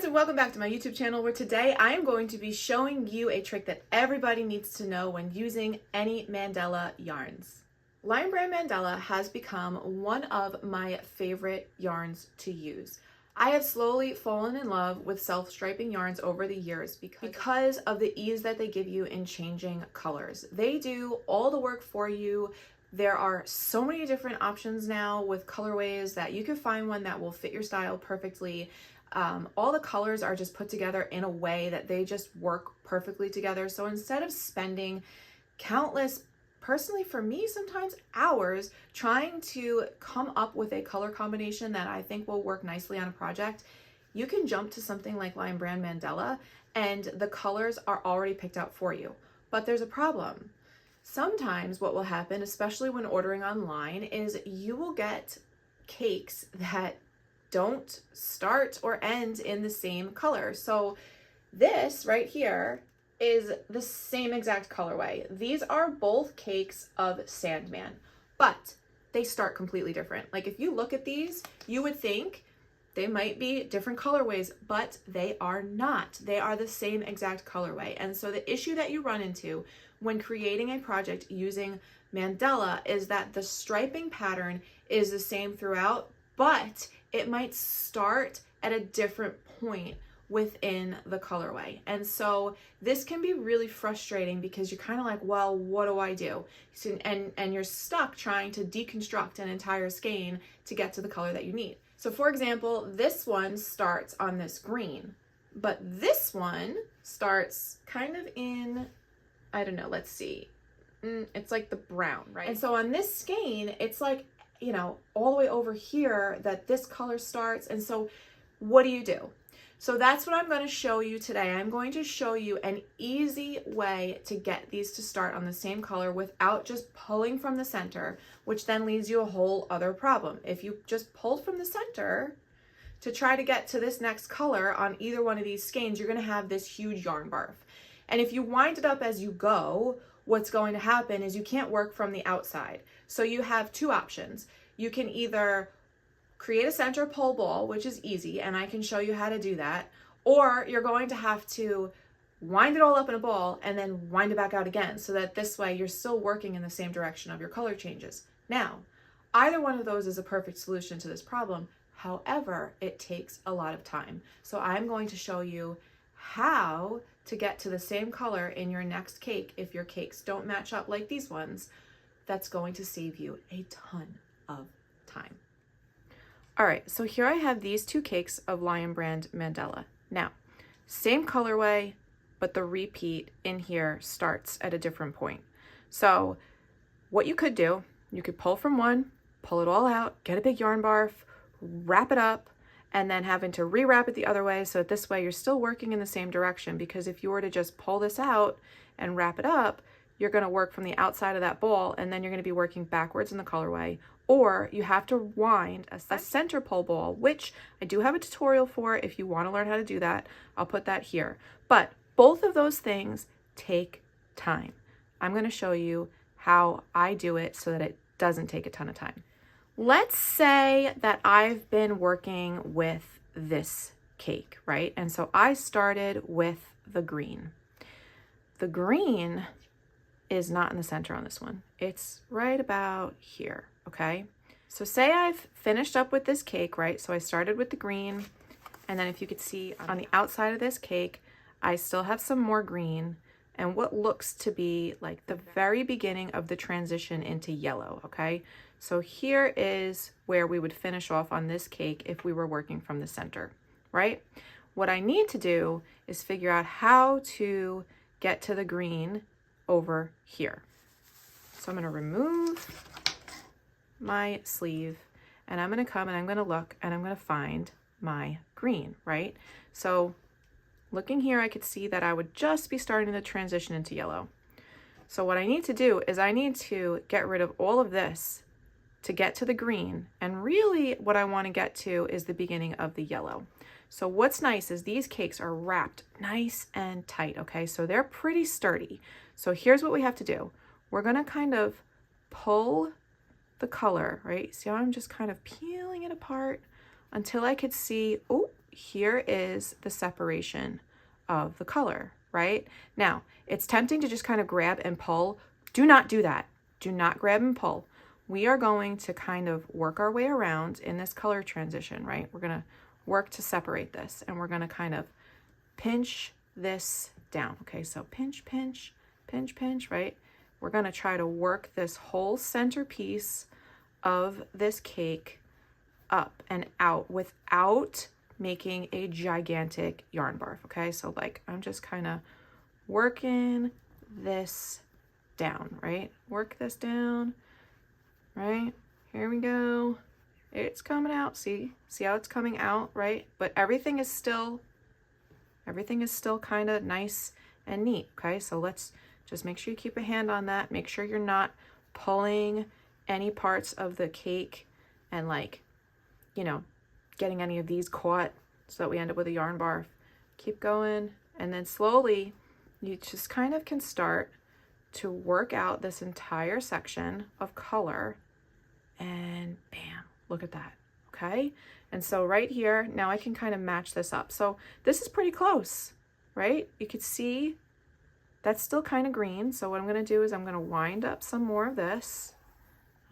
friends, and welcome back to my YouTube channel, where today I am going to be showing you a trick that everybody needs to know when using any mandala yarns. Lion Brand Mandala has become one of my favorite yarns to use. I have slowly fallen in love with self-striping yarns over the years because of the ease that they give you in changing colors. They do all the work for you. There are so many different options now with colorways that you can find one that will fit your style perfectly. All the colors are just put together in a way that they just work perfectly together. So instead of spending countless, personally for me, sometimes hours trying to come up with a color combination that I think will work nicely on a project, you can jump to something like Lion Brand Mandala and the colors are already picked out for you. But there's a problem. Sometimes what will happen, especially when ordering online, is you will get cakes that don't start or end in the same color. So this right here is the same exact colorway. These are both cakes of Sandman, but they start completely different. Like if you look at these, you would think they might be different colorways, but they are not. They are the same exact colorway. And so the issue that you run into when creating a project using mandala is that the striping pattern is the same throughout, but it might start at a different point within the colorway. And so this can be really frustrating because you're kind of like, well, what do I do? So, and you're stuck trying to deconstruct an entire skein to get to the color that you need. So for example, this one starts on this green, but this one starts kind of in, I don't know, let's see. It's like the brown, right? And so on this skein, it's like, you know, all the way over here that this color starts. And so what do? So that's what I'm going to show you today. I'm going to show you an easy way to get these to start on the same color without just pulling from the center, which then leads you a whole other problem. If you just pulled from the center to try to get to this next color on either one of these skeins, you're going to have this huge yarn barf. And if you wind it up as you go, what's going to happen is you can't work from the outside. So you have two options. You can either create a center pole ball, which is easy, and I can show you how to do that, or you're going to have to wind it all up in a ball and then wind it back out again, so that this way you're still working in the same direction of your color changes. Now, either one of those is a perfect solution to this problem. However, it takes a lot of time. So I'm going to show you how to get to the same color in your next cake if your cakes don't match up like these ones. That's going to save you a ton of time. All right, so here I have these two cakes of Lion Brand Mandala. Now, same colorway, but the repeat in here starts at a different point. So what you could do, you could pull from one, pull it all out, get a big yarn barf, wrap it up, and then having to rewrap it the other way, so that this way you're still working in the same direction. Because if you were to just pull this out and wrap it up, you're going to work from the outside of that ball, and then you're going to be working backwards in the colorway. Or you have to wind a center pole ball, which I do have a tutorial for if you want to learn how to do that. I'll put that here. But both of those things take time. I'm going to show you how I do it so that it doesn't take a ton of time. Let's say that I've been working with this cake, right? And so I started with the green. The green is not in the center on this one. It's right about here, okay? So say I've finished up with this cake, right? So I started with the green, and then if you could see on the outside of this cake, I still have some more green and what looks to be like the very beginning of the transition into yellow, okay? So here is where we would finish off on this cake if we were working from the center, right? What I need to do is figure out how to get to the green over here. So I'm going to remove my sleeve, and I'm going to come and I'm going to look and I'm going to find my green, right? So looking here, I could see that I would just be starting to transition into yellow. So what I need to do is I need to get rid of all of this to get to the green, and really what I want to get to is the beginning of the yellow. So what's nice is these cakes are wrapped nice and tight, okay? So they're pretty sturdy. So here's what we have to do. We're going to kind of pull the color, right? See how I'm just kind of peeling it apart until I could see, oh, here is the separation of the color, right? Now, it's tempting to just kind of grab and pull. Do not do that. Do not grab and pull. We are going to kind of work our way around in this color transition, right? We're going to work to separate this, and we're going to kind of pinch this down. Okay, so pinch, pinch, pinch, pinch, right? We're going to try to work this whole centerpiece of this cake up and out without making a gigantic yarn barf. Okay, so like I'm just kind of working this down, right? Work this down, right? Here we go. It's coming out. See how it's coming out, right? But everything is still kind of nice and neat. Okay, so let's just make sure you keep a hand on that. Make sure you're not pulling any parts of the cake and, like, you know, getting any of these caught so that we end up with a yarn barf. Keep going, and then slowly you just kind of can start to work out this entire section of color, and bam, look at that. Okay, and so right here now I can kind of match this up. So this is pretty close, right? You could see that's still kind of green. So what I'm going to do is I'm going to wind up some more of this.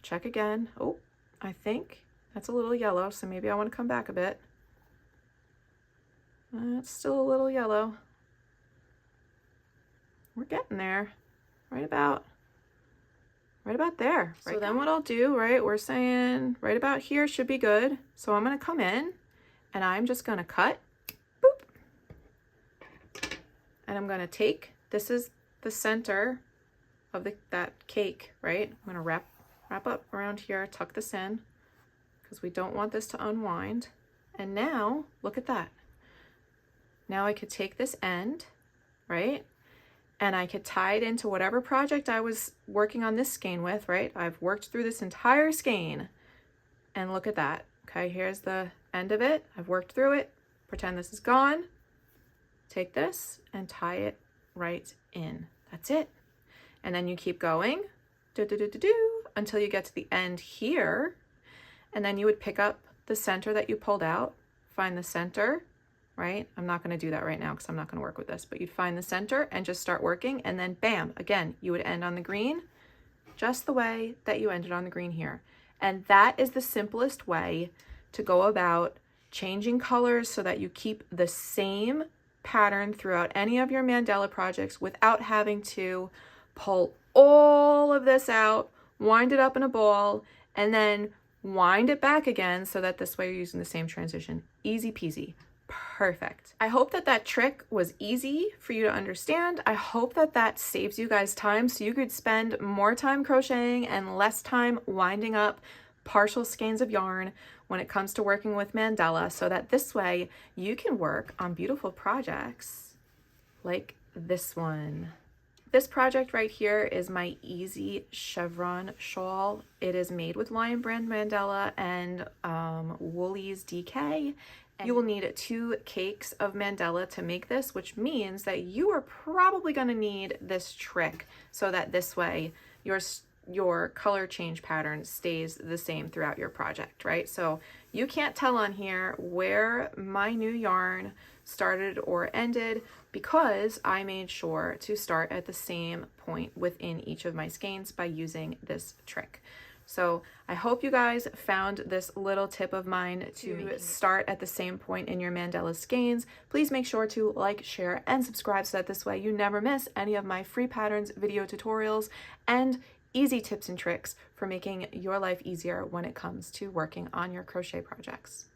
Check again. Oh, I think that's a little yellow, so maybe I want to come back a bit. It's still a little yellow. We're getting there. Right about there. So then what I'll do, right, we're saying right about here should be good. So I'm going to come in and I'm just going to cut. Boop. And I'm going to take, this is the center of that cake, right? I'm going to wrap up around here, tuck this in because we don't want this to unwind. And now look at that. Now I could take this end, right? And I could tie it into whatever project I was working on this skein with, right? I've worked through this entire skein, and look at that. Okay, here's the end of it. I've worked through it. Pretend this is gone. Take this and tie it right in. That's it. And then you keep going until you get to the end here. And then you would pick up the center that you pulled out, find the center, right? I'm not going to do that right now because I'm not going to work with this, but you'd find the center and just start working, and then bam, again, you would end on the green just the way that you ended on the green here. And that is the simplest way to go about changing colors so that you keep the same pattern throughout any of your mandala projects without having to pull all of this out, wind it up in a ball, and then wind it back again so that this way you're using the same transition. Easy peasy. Perfect. I hope that trick was easy for you to understand. I hope that saves you guys time so you could spend more time crocheting and less time winding up partial skeins of yarn when it comes to working with mandala, so that this way you can work on beautiful projects like this one. This project right here is my easy chevron shawl. It is made with Lion Brand Mandala and Woolies DK. You will need 2 cakes of mandala to make this, which means that you are probably going to need this trick so that this way your color change pattern stays the same throughout your project, right? So you can't tell on here where my new yarn started or ended because I made sure to start at the same point within each of my skeins by using this trick. So I hope you guys found this little tip of mine to start at the same point in your mandala skeins. Please make sure to like, share, and subscribe so that this way you never miss any of my free patterns, video tutorials, and easy tips and tricks for making your life easier when it comes to working on your crochet projects.